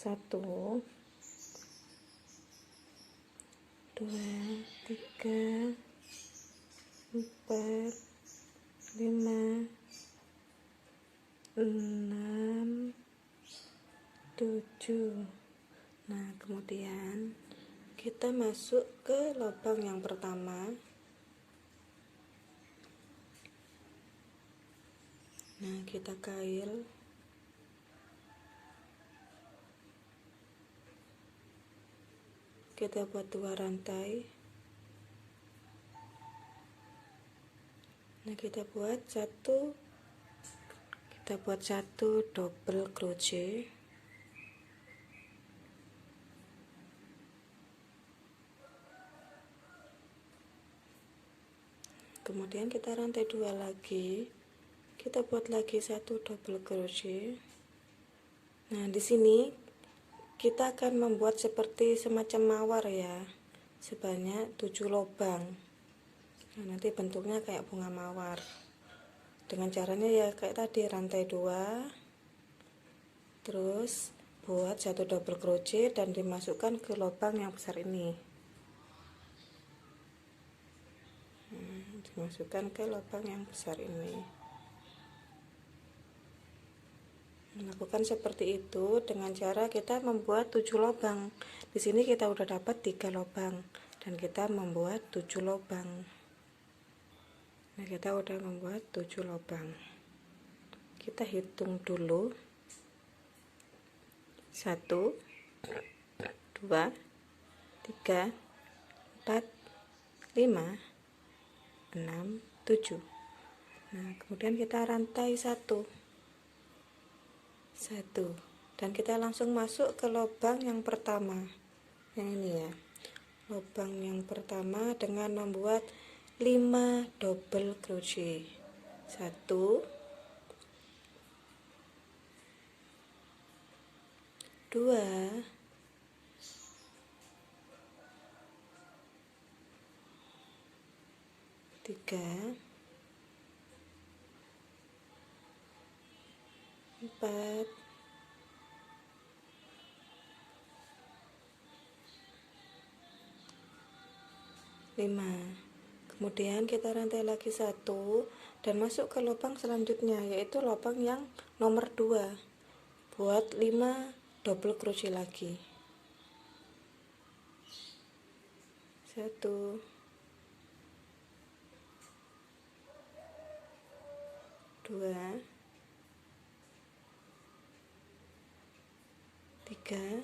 1 2 3 4 5 6 7. Nah, kemudian kita masuk ke lubang yang pertama. Nah, kita kail. Kita buat 2 rantai. Nah, kita buat satu double crochet. Kemudian kita rantai 2 lagi. Kita buat lagi satu double crochet. Nah, di sini kita akan membuat seperti semacam mawar ya, sebanyak 7 lubang. Nah, nanti bentuknya kayak bunga mawar. Dengan caranya ya kayak tadi, rantai 2, terus buat satu double crochet dan dimasukkan ke lubang yang besar ini. Dimasukkan ke lubang yang besar ini. Lakukan seperti itu dengan cara kita membuat 7 lubang. Di sini kita udah dapat 3 lubang dan kita membuat 7 lubang. Nah, kita udah membuat 7 lubang. Kita hitung dulu. 1 2 3 4 5 6 7. Nah, kemudian kita rantai 1 dan kita langsung masuk ke lubang yang pertama, yang ini ya, lubang yang pertama dengan membuat 5 double crochet. 1 2 3 4 5. Kemudian kita rantai lagi 1 dan masuk ke lubang selanjutnya, yaitu lubang yang nomor 2. Buat 5 double crochet lagi. 1 2 3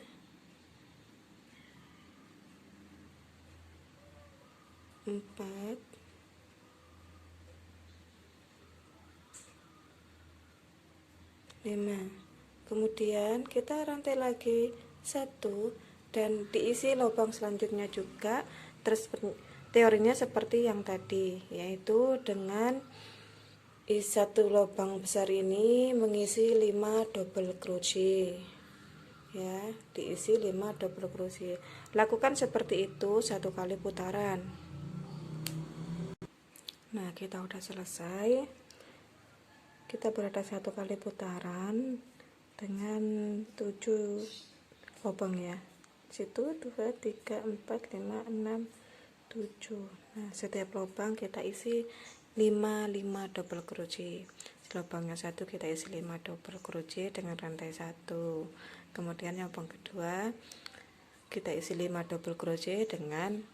4 5. Kemudian kita rantai lagi 1 dan diisi lubang selanjutnya juga. Terus teorinya seperti yang tadi, yaitu dengan satu lubang besar ini mengisi 5 double crochet ya, diisi 5 double crochet. Lakukan seperti itu 1 kali putaran. Nah, kita udah selesai. Kita berada 1 kali putaran dengan 7 lubang ya. Situ 2 3 4 5 6 7. Nah, setiap lubang kita isi 5 double crochet. Lubangnya 1 kita isi 5 double crochet dengan rantai 1. Kemudian lubang kedua kita isi 5 double crochet dengan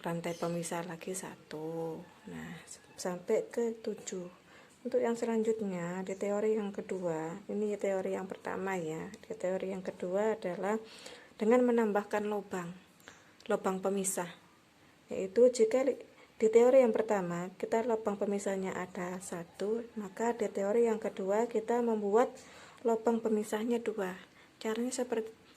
rantai pemisah lagi 1. Nah, sampai ke 7. Untuk yang selanjutnya di teori yang kedua, ini teori yang pertama ya. Di teori yang kedua adalah dengan menambahkan lubang pemisah, yaitu jika di teori yang pertama kita lubang pemisahnya ada 1, maka di teori yang kedua kita membuat lubang pemisahnya 2. Caranya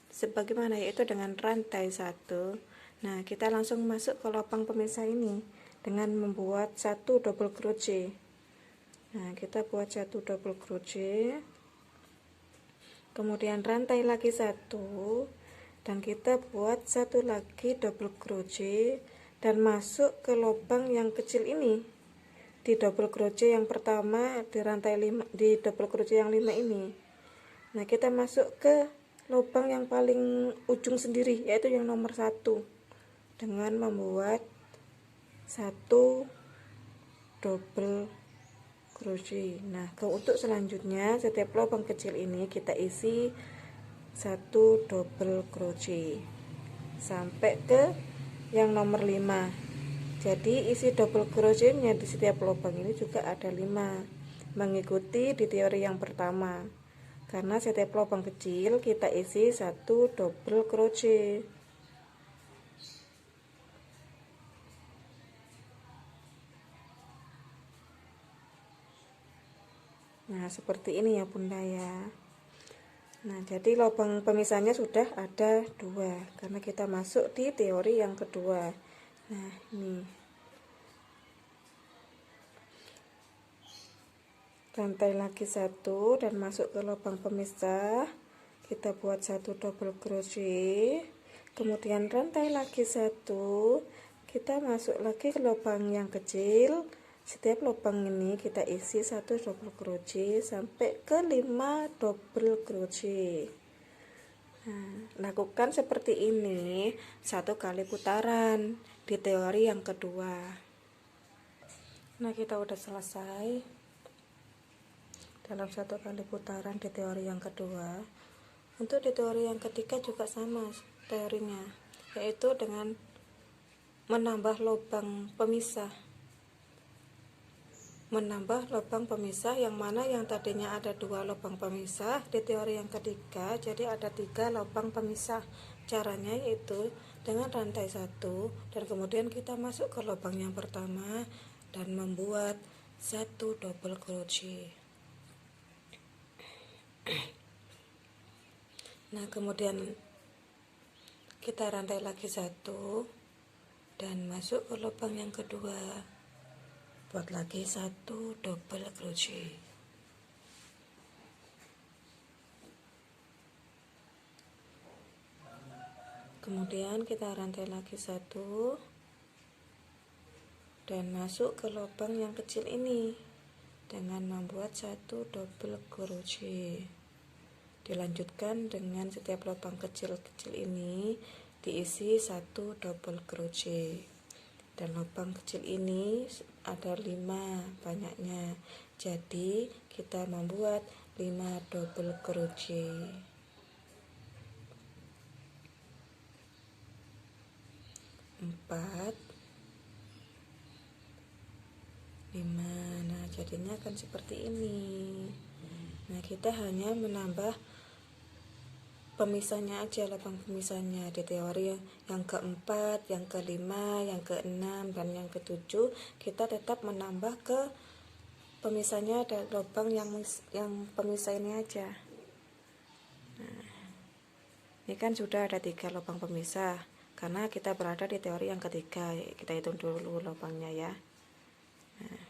sebagaimana, yaitu dengan rantai 1. Nah, kita langsung masuk ke lubang pemisah ini dengan membuat 1 double crochet. Nah, kita buat 1 double crochet, kemudian rantai lagi 1 dan kita buat 1 lagi double crochet dan masuk ke lubang yang kecil ini di double crochet yang pertama, di rantai 5, di double crochet yang 5 ini. Nah, kita masuk ke lubang yang paling ujung sendiri, yaitu yang nomor 1, dengan membuat 1 double crochet. Nah, untuk selanjutnya setiap lubang kecil ini kita isi 1 double crochet sampai ke yang nomor 5. Jadi isi double crochetnya di setiap lubang ini juga ada 5, mengikuti di teori yang pertama. Karena setiap lubang kecil kita isi 1 double crochet. Nah, seperti ini ya Bunda ya. Nah, jadi lubang pemisahnya sudah ada 2 karena kita masuk di teori yang kedua. Nah, ini rantai lagi 1 dan masuk ke lubang pemisah, kita buat 1 double crochet, kemudian rantai lagi 1, kita masuk lagi ke lubang yang kecil. Setiap lubang ini kita isi 1 double crochet sampai ke 5 double crochet. Nah, lakukan seperti ini 1 kali putaran di teori yang kedua. Nah, kita udah selesai dalam 1 kali putaran di teori yang kedua. Untuk di teori yang ketiga juga sama teorinya, yaitu dengan menambah lubang pemisah. Menambah lubang pemisah yang mana yang tadinya ada 2 lubang pemisah, di teori yang ketiga jadi ada 3 lubang pemisah. Caranya yaitu dengan rantai 1 dan kemudian kita masuk ke lubang yang pertama dan membuat 1 double crochet. Nah, kemudian kita rantai lagi 1 dan masuk ke lubang yang kedua, buat lagi 1 double crochet. Kemudian kita rantai lagi 1 dan masuk ke lubang yang kecil ini dengan membuat 1 double crochet. Dilanjutkan dengan setiap lubang kecil-kecil ini diisi 1 double crochet, dan lubang kecil ini ada 5 banyaknya, jadi kita membuat 5 double crochet. 4, 5. Nah, jadinya akan seperti ini. Nah, kita hanya menambah pemisahnya aja, lubang pemisahnya di teori yang keempat, yang kelima, yang keenam, dan yang ketujuh. Kita tetap menambah ke pemisahnya ada lubang yang pemisah ini aja. Nah, ini kan sudah ada 3 lubang pemisah karena kita berada di teori yang ketiga. Kita hitung dulu lubangnya ya. Nah,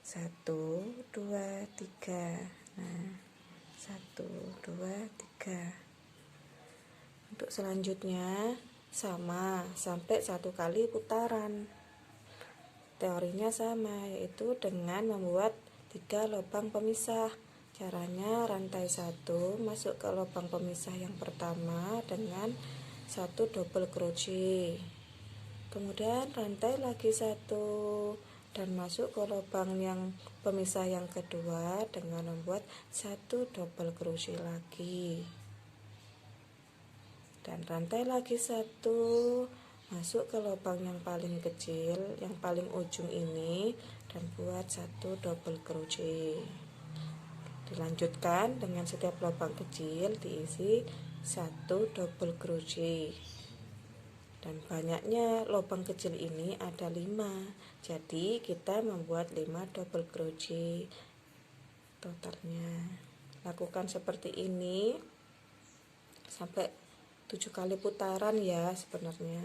1, 2, 3. Nah, 1, 2, 3. Untuk selanjutnya sama sampai 1 kali putaran. Teorinya sama, yaitu dengan membuat 3 lubang pemisah. Caranya rantai 1 masuk ke lubang pemisah yang pertama dengan 1 double crochet. Kemudian rantai lagi 1 dan masuk ke lubang yang pemisah yang kedua dengan membuat 1 double crochet lagi, dan rantai lagi 1 masuk ke lubang yang paling kecil, yang paling ujung ini, dan buat 1 double crochet. Dilanjutkan dengan setiap lubang kecil diisi 1 double crochet, dan banyaknya lubang kecil ini ada 5, jadi kita membuat 5 double crochet totalnya. Lakukan seperti ini sampai 7 kali putaran ya, sebenarnya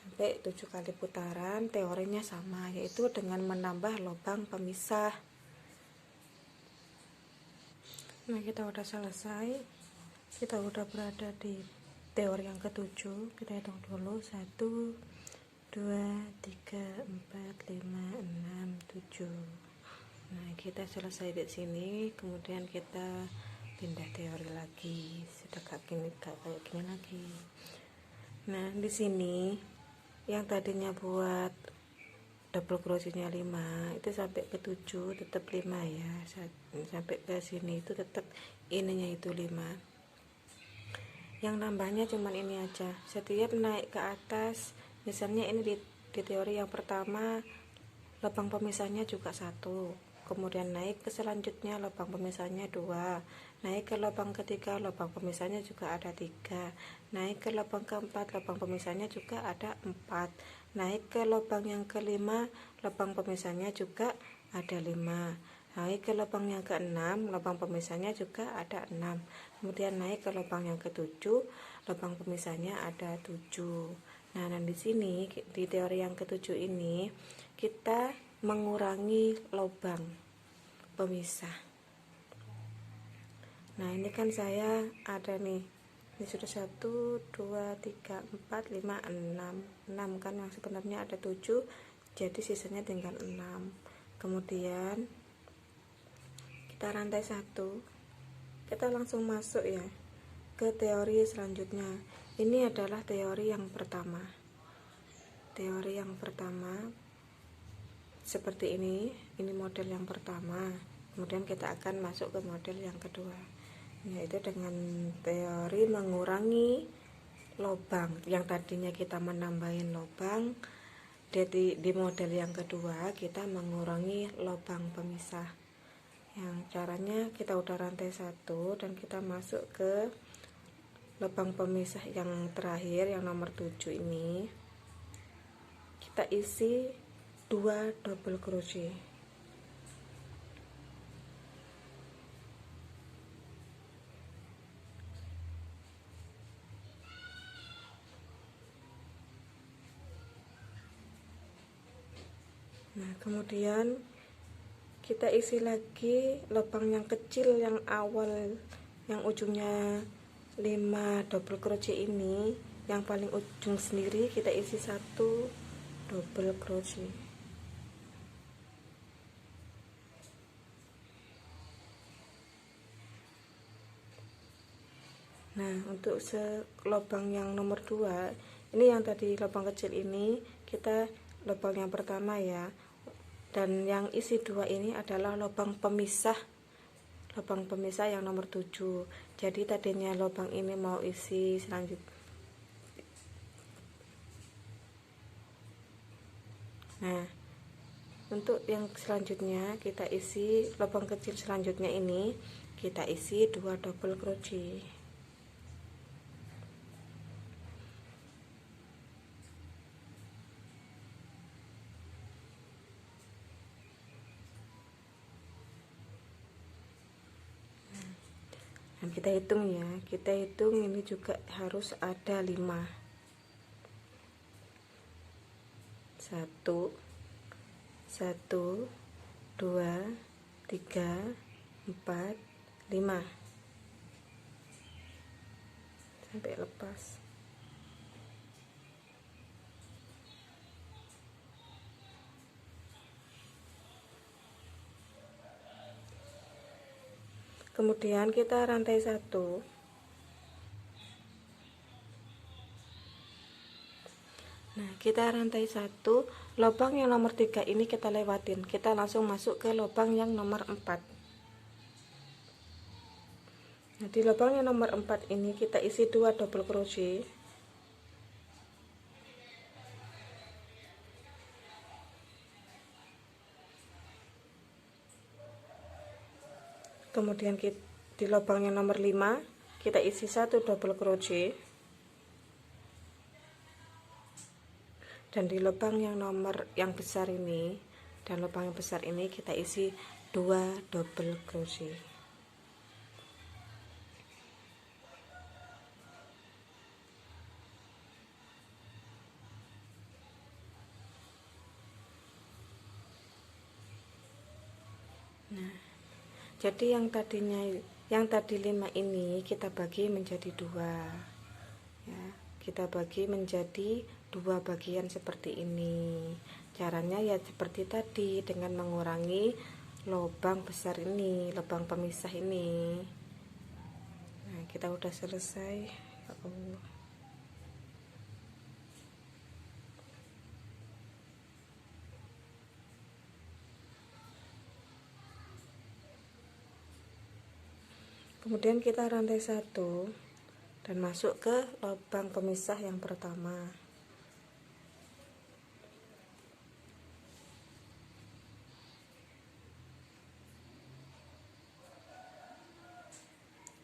sampai 7 kali putaran. Teorinya sama, yaitu dengan menambah lubang pemisah. Nah, kita udah selesai, kita udah berada di teori yang ketujuh. Kita hitung dulu 1, 2, 3, 4, 5, 6, 7. Nah, kita selesai di sini. Kemudian kita pindah teori lagi, sudah kayak gini lagi. Nah, di sini yang tadinya buat double crochetnya 5 itu sampai ke 7 tetap 5 ya, sampai ke sini itu tetap ininya itu 5. Yang nambahnya cuman ini aja. Setiap naik ke atas, misalnya ini di teori yang pertama lubang pemisahnya juga 1, kemudian naik ke selanjutnya lubang pemisahnya 2, naik ke lubang ketiga lubang pemisahnya juga ada 3, naik ke lubang keempat lubang pemisahnya juga ada 4, naik ke lubang yang kelima lubang pemisahnya juga ada 5, naik ke lubang yang ke-6 lubang pemisahnya juga ada 6, kemudian naik ke lubang yang ke-7 lubang pemisahnya ada 7. Nah, di sini di teori yang ke-7 ini kita mengurangi lubang pemisah. Nah, ini kan saya ada nih, ini sudah 1 2 3 4 5 6 kan, yang sebenarnya ada 7, jadi sisanya tinggal 6. Kemudian kita rantai 1, kita langsung masuk ya ke teori selanjutnya. Ini adalah teori yang pertama. Teori yang pertama seperti ini model yang pertama. Kemudian kita akan masuk ke model yang kedua, yaitu dengan teori mengurangi lubang. Yang tadinya kita menambahin lubang, di model yang kedua kita mengurangi lubang pemisah. Yang caranya kita udah rantai 1 dan kita masuk ke lubang pemisah yang terakhir yang nomor 7 ini, kita isi 2 double crochet. Nah, kemudian kita isi lagi lubang yang kecil yang awal, yang ujungnya 5 double crochet ini, yang paling ujung sendiri kita isi 1 double crochet. Nah, untuk lubang yang nomor 2 ini, yang tadi lubang kecil ini kita lubang yang pertama ya, dan yang isi 2 ini adalah lubang pemisah yang nomor 7. Jadi tadinya lubang ini mau isi selanjutnya. Nah, untuk yang selanjutnya kita isi lubang kecil selanjutnya ini, kita isi 2 double crochet. Dan kita hitung ya, ini juga harus ada 5. 1 1 2 3 4 5 sampai lepas. Kemudian kita rantai 1. Nah, kita rantai 1, lubang yang nomor 3 ini kita lewatin, kita langsung masuk ke lubang yang nomor 4. Nah, di lubang yang nomor 4 ini kita isi 2 double crochet. Kemudian di lubang yang nomor 5 kita isi 1 double crochet, dan di lubang yang besar ini dan lubang yang besar ini kita isi 2 double crochet. Nah, jadi yang tadi 5 ini kita bagi menjadi 2 ya, kita bagi menjadi 2 bagian seperti ini. Caranya ya seperti tadi, dengan mengurangi lubang besar ini, lubang pemisah ini. Nah, kita udah selesai, ya Allah. Kemudian kita rantai 1 dan masuk ke lubang pemisah yang pertama.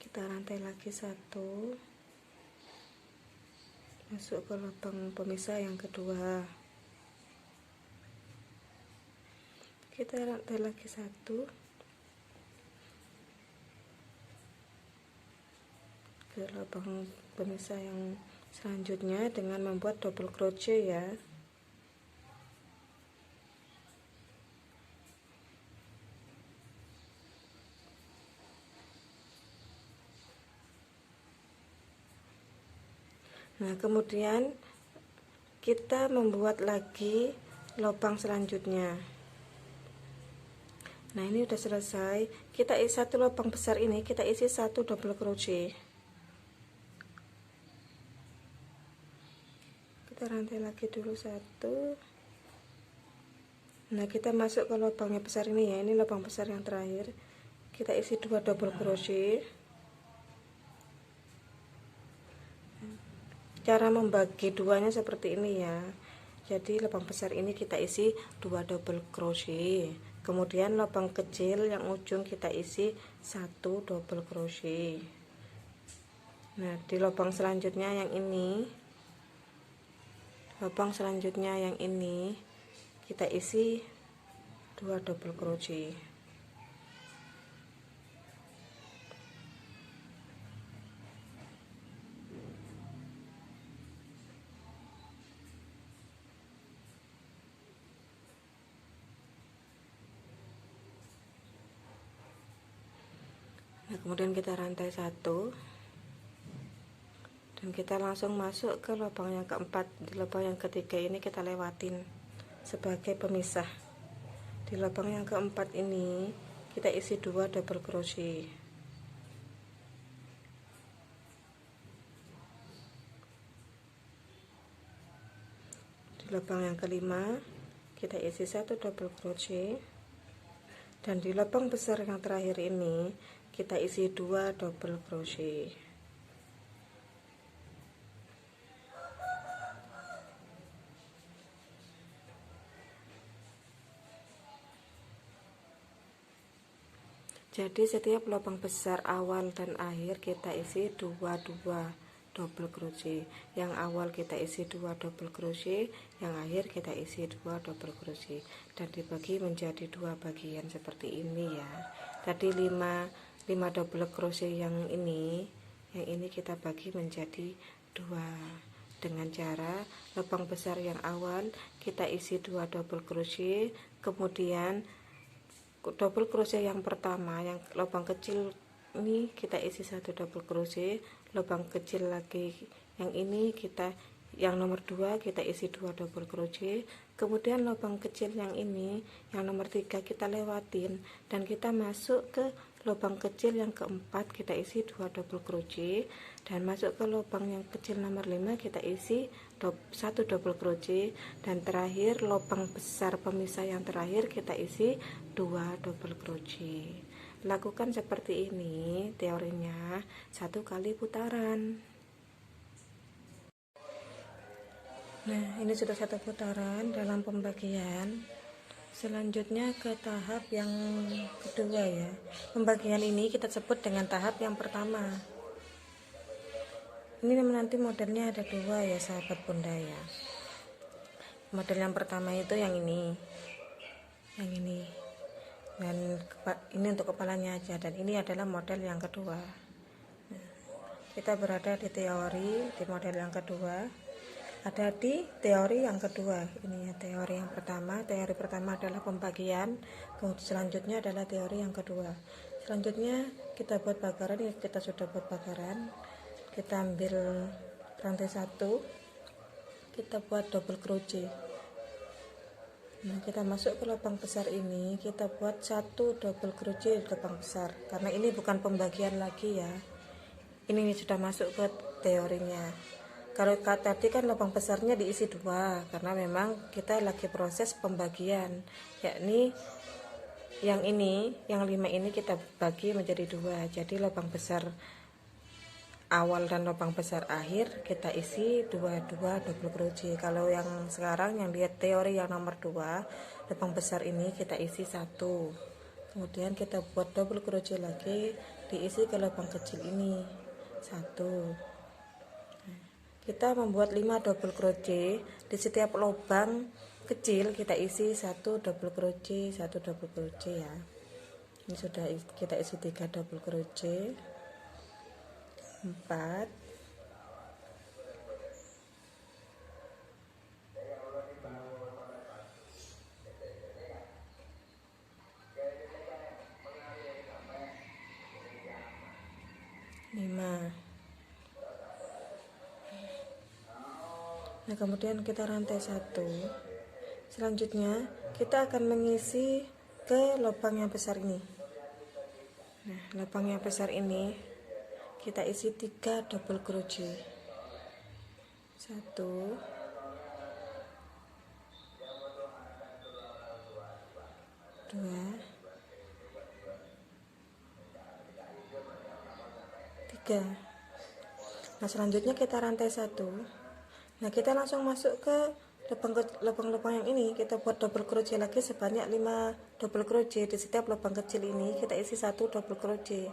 Kita rantai lagi 1, masuk ke lubang pemisah yang kedua. Kita rantai lagi 1, ke lubang pemisah yang selanjutnya dengan membuat double crochet ya. Nah, kemudian kita membuat lagi lubang selanjutnya. Nah, ini udah selesai. Kita isi satu lubang besar ini, kita isi 1 double crochet. Kita rantai lagi dulu 1. Nah, kita masuk ke lubang yang besar ini ya. Ini lubang besar yang terakhir. Kita isi 2 double crochet. Cara membagi duanya seperti ini ya. Jadi lubang besar ini kita isi 2 double crochet. Kemudian lubang kecil yang ujung kita isi 1 double crochet. Nah, di lubang selanjutnya yang ini, kita isi 2 double crochet. Nah, kemudian kita rantai 1 dan kita langsung masuk ke lubang yang keempat. Di lubang yang ketiga ini kita lewatin sebagai pemisah. Di lubang yang keempat ini kita isi 2 double crochet. Di lubang yang kelima kita isi 1 double crochet, dan di lubang besar yang terakhir ini kita isi 2 double crochet. Jadi setiap lubang besar awal dan akhir kita isi 2 double crochet. Yang awal kita isi 2 double crochet, yang akhir kita isi 2 double crochet, dan dibagi menjadi 2 bagian seperti ini ya. Tadi 5 double crochet yang ini kita bagi menjadi 2 dengan cara lubang besar yang awal kita isi 2 double crochet, kemudian double crochet yang pertama yang lubang kecil ini kita isi 1 double crochet, lubang kecil lagi yang ini yang nomor 2 kita isi 2 double crochet, kemudian lubang kecil yang ini yang nomor 3 kita lewatin dan kita masuk ke lubang kecil yang keempat, kita isi 2 double crochet, dan masuk ke lubang yang kecil nomor 5 kita isi 1 double crochet, dan terakhir lubang besar pemisah yang terakhir kita isi 2 double crochet. Lakukan seperti ini teorinya 1 kali putaran. Nah, ini sudah 1 putaran dalam pembagian. Selanjutnya ke tahap yang kedua ya. Pembagian ini kita sebut dengan tahap yang pertama. Ini nanti modelnya ada 2 ya sahabat bunda ya. Model yang pertama itu yang ini, dan ini untuk kepalanya aja, dan ini adalah model yang kedua. Nah, kita berada di teori di model yang kedua. Ada di teori yang kedua. Ini ya teori yang pertama. Teori pertama adalah pembagian, kemudian selanjutnya adalah teori yang kedua. Selanjutnya kita buat bakaran. Ini kita sudah buat bakaran. Kita ambil rantai 1, kita buat double crochet. Nah, kita masuk ke lubang besar ini, kita buat 1 double crochet di lubang besar, karena ini bukan pembagian lagi ya. ini sudah masuk ke teorinya. Kalau tadi kan lubang besarnya diisi 2, karena memang kita lagi proses pembagian, yakni yang ini, yang 5 ini kita bagi menjadi 2. Jadi lubang besar awal dan lubang besar akhir kita isi 2 double crochet. Kalau yang sekarang yang lihat teori yang nomor 2, lubang besar ini kita isi 1, kemudian kita buat double crochet lagi, diisi ke lubang kecil ini 1. Kita membuat 5 double crochet di setiap lubang kecil, kita isi 1 double crochet, 1 double crochet ya. Ini sudah kita isi 3 double crochet, 4, 5. Nah, kemudian kita rantai 1. Selanjutnya kita akan mengisi ke lubang yang besar ini. Nah, lubang yang besar ini kita isi 3 double crochet. 1, 2, 3. Nah, selanjutnya kita rantai 1. Nah, kita langsung masuk ke lubang-lubang yang ini, kita buat double crochet lagi sebanyak 5 double crochet. Di setiap lubang kecil ini kita isi 1 double crochet.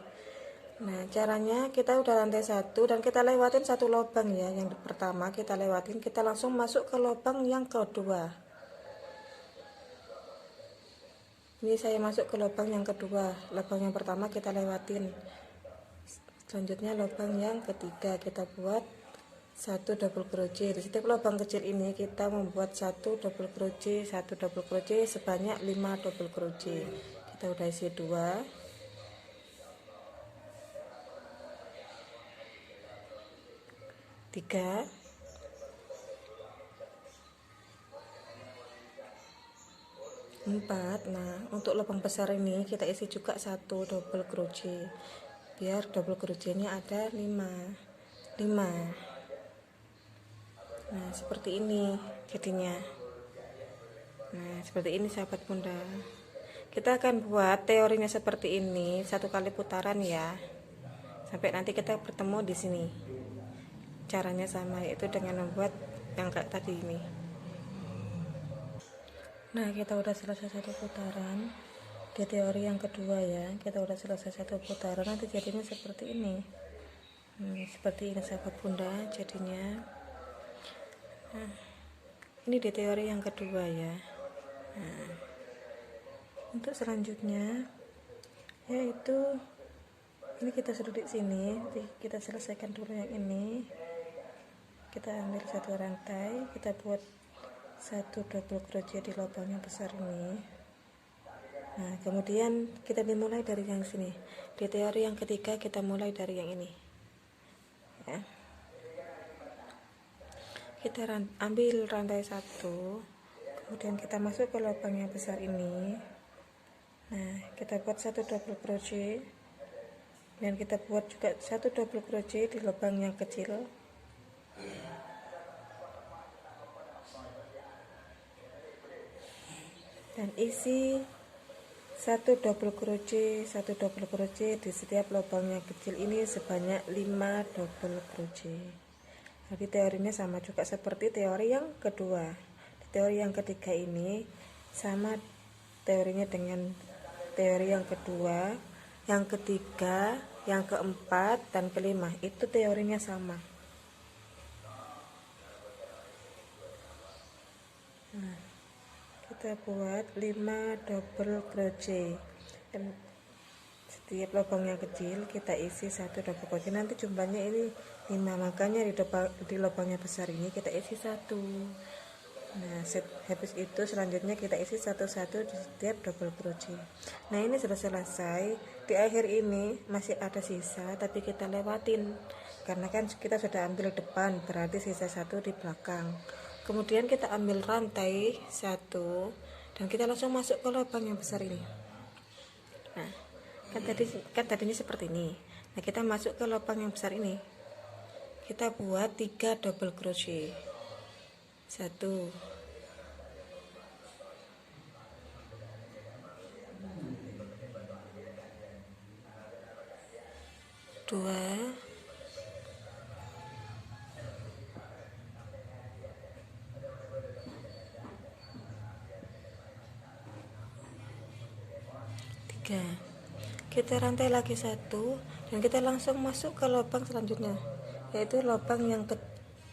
Nah, caranya kita udah rantai 1 dan kita lewatin 1 lubang ya. Yang pertama kita lewatin, kita langsung masuk ke lubang yang kedua. Ini saya masuk ke lubang yang kedua. Lubang yang pertama kita lewatin. Selanjutnya lubang yang ketiga kita buat 1 double crochet. Di setiap lubang kecil ini kita membuat 1 double crochet, 1 double crochet sebanyak 5 double crochet. Kita udah isi 2, 3, 4. Nah, untuk lubang besar ini kita isi juga 1 double crochet biar double crochetnya ada 5. Nah, seperti ini jadinya. Nah, seperti ini sahabat bunda. Kita akan buat teorinya seperti ini 1 kali putaran ya, sampai nanti kita bertemu di sini. Caranya sama, yaitu dengan membuat yang kayak tadi ini. Nah, kita udah selesai 1 putaran di teori yang kedua ya. Kita udah selesai 1 putaran, nanti jadinya seperti ini. Seperti ini sahabat bunda jadinya. Nah, ini di teori yang kedua ya. Nah, untuk selanjutnya yaitu ini kita sudah di sini, kita selesaikan dulu yang ini. Kita ambil 1 rantai, kita buat 1 double crochet di lubang yang besar ini. Nah, kemudian kita dimulai dari yang sini. Di teori yang ketiga kita mulai dari yang ini ya. Kita ambil rantai 1, kemudian kita masuk ke lubang yang besar ini. Nah, kita buat 1 double crochet dan kita buat juga 1 double crochet di lubang yang kecil. Dan isi 1 double crochet, 1 double crochet di setiap lubang yang kecil ini sebanyak 5 double crochet. Jadi teorinya sama juga seperti teori yang kedua. Di teori yang ketiga ini sama teorinya dengan teori yang kedua, yang ketiga, yang keempat, dan kelima. Itu teorinya sama. Nah, kita buat 5 double crochet. Dan setiap lubang yang kecil kita isi 1 double crochet. Nanti jumlahnya ini 5, makanya di lubang yang besar ini kita isi 1. Nah, habis itu selanjutnya kita isi 1-1 di setiap double crochet. Nah, ini sudah selesai. Di akhir ini masih ada sisa, tapi kita lewatin karena kan kita sudah ambil depan, berarti sisa 1 di belakang. Kemudian kita ambil rantai 1 dan kita langsung masuk ke lubang yang besar ini. Nah, kan tadinya seperti ini. Nah, kita masuk ke lubang yang besar ini, kita buat 3 double crochet. 1, 2, 3. Kita rantai lagi 1 dan kita langsung masuk ke lubang selanjutnya, yaitu lubang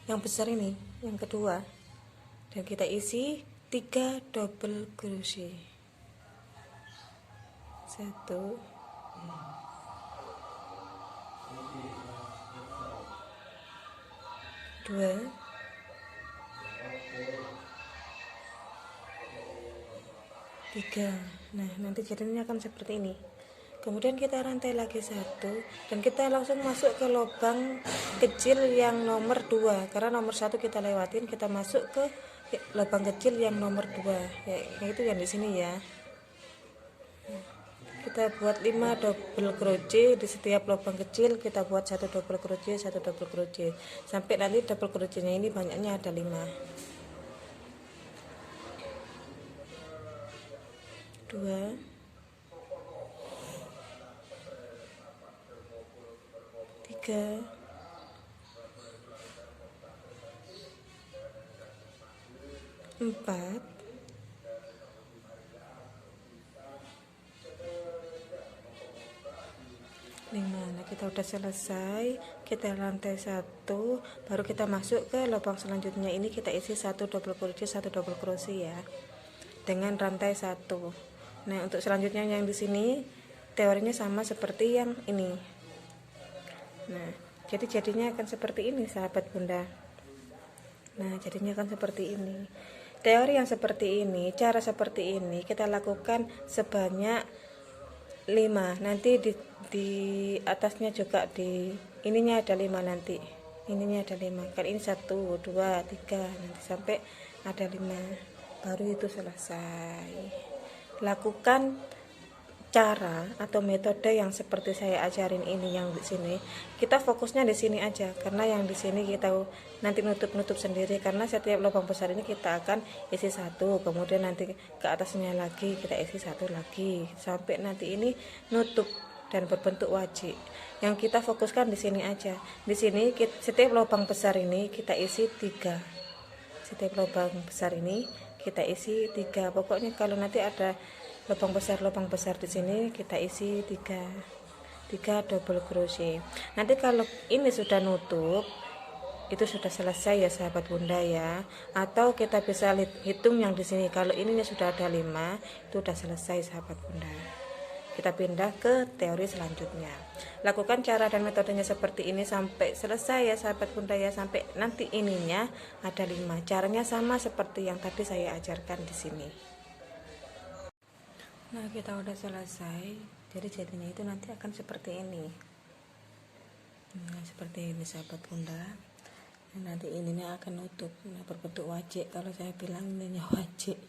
yang besar ini, yang kedua, dan kita isi 3 double crochet. 1, 2, 3. Nah, nanti jadinya akan seperti ini. Kemudian kita rantai lagi 1 dan kita langsung masuk ke lubang kecil yang nomor 2, karena nomor 1 kita lewatin, kita masuk ke lubang kecil yang nomor 2, yaitu yang di sini ya. Kita buat 5 double crochet di setiap lubang kecil, kita buat 1 double crochet, 1 double crochet, sampai nanti double crochetnya ini banyaknya ada 5. 2, 3, 4, 5. Nah, kita udah selesai, kita rantai 1, baru kita masuk ke lubang selanjutnya. Ini kita isi 1 double crochet, 1 double crochet ya, dengan rantai 1. Nah, untuk selanjutnya yang di sini teorinya sama seperti yang ini. Nah, jadinya akan seperti ini sahabat bunda. Nah, jadinya akan seperti ini. Teori yang seperti ini, cara seperti ini kita lakukan sebanyak 5. Nanti di atasnya juga, di ininya ada 5 nanti. Ininya ada 5. Kali ini 1, 2, 3, nanti sampai ada 5. Baru itu selesai. Lakukan cara atau metode yang seperti saya ajarin ini, yang di sini kita fokusnya di sini aja, karena yang di sini kita nanti nutup sendiri, karena setiap lubang besar ini kita akan isi 1, kemudian nanti ke atasnya lagi kita isi 1 lagi, sampai nanti ini nutup dan berbentuk wajik. Yang kita fokuskan di sini aja. Di sini setiap lubang besar ini kita isi 3. Setiap lubang besar ini kita isi 3. Pokoknya kalau nanti ada lubang besar di sini kita isi 3 double crochet. Nanti kalau ini sudah nutup, itu sudah selesai ya sahabat bunda ya. Atau kita bisa hitung yang di sini, kalau ininya sudah ada 5, itu sudah selesai sahabat bunda. Kita pindah ke teori selanjutnya. Lakukan cara dan metodenya seperti ini sampai selesai ya sahabat bunda ya, sampai nanti ininya ada 5. Caranya sama seperti yang tadi saya ajarkan di sini. Nah, kita udah selesai, jadi jadinya itu nanti akan seperti ini. Nah, seperti ini sahabat bunda. Nah, nanti ininya akan nutup, nah berbentuk wajik. Kalau saya bilang ininya wajik.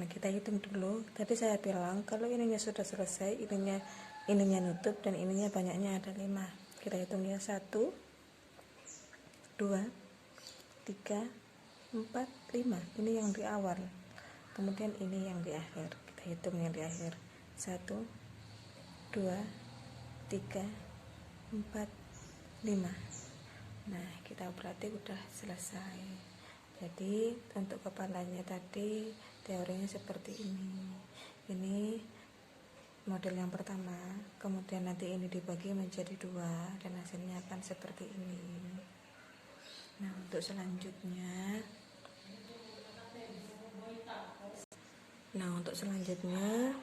Nah, kita hitung dulu. Tadi saya bilang kalau ininya sudah selesai, ininya nutup dan ininya banyaknya ada 5. Kita hitung ya, 1, 2, 3, 4, 5. Ini yang di awal, kemudian ini yang di akhir. Kita hitung yang di akhir, 1, 2, 3, 4, 5. Nah, kita berarti udah selesai. Jadi untuk kepalanya tadi teorinya seperti ini. Ini model yang pertama, kemudian nanti ini dibagi menjadi 2 dan hasilnya akan seperti ini. Nah, untuk selanjutnya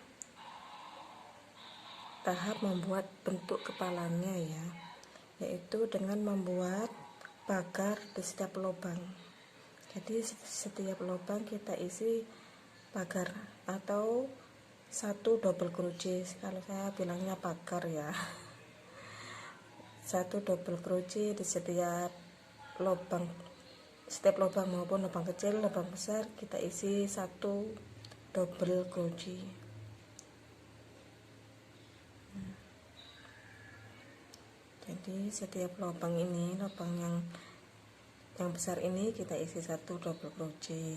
tahap membuat bentuk kepalanya ya, yaitu dengan membuat pagar di setiap lubang. Jadi setiap lubang kita isi pagar atau 1 double crochet, kalau saya bilangnya pagar ya. 1 double crochet di setiap lubang maupun lubang kecil, lubang besar kita isi 1 double crochet. Jadi setiap lubang ini, lubang yang besar ini kita isi 1 double crochet.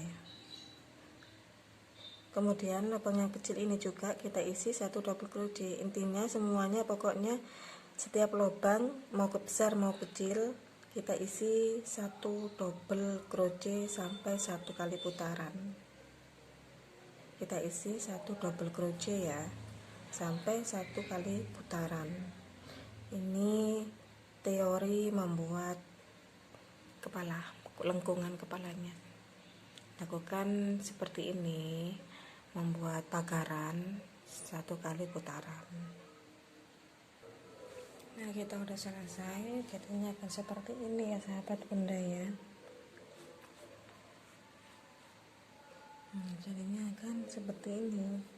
Kemudian lubang yang kecil ini juga kita isi 1 double crochet. Intinya semuanya pokoknya setiap lubang mau besar mau kecil kita isi 1 double crochet sampai 1 kali putaran. Kita isi 1 double crochet ya sampai 1 kali putaran. Ini teori membuat kepala, lengkungan kepalanya. Lakukan seperti ini, membuat pagaran 1 kali putaran. Nah, kita udah selesai, jadinya akan seperti ini ya sahabat bunda ya. Jadinya akan seperti ini.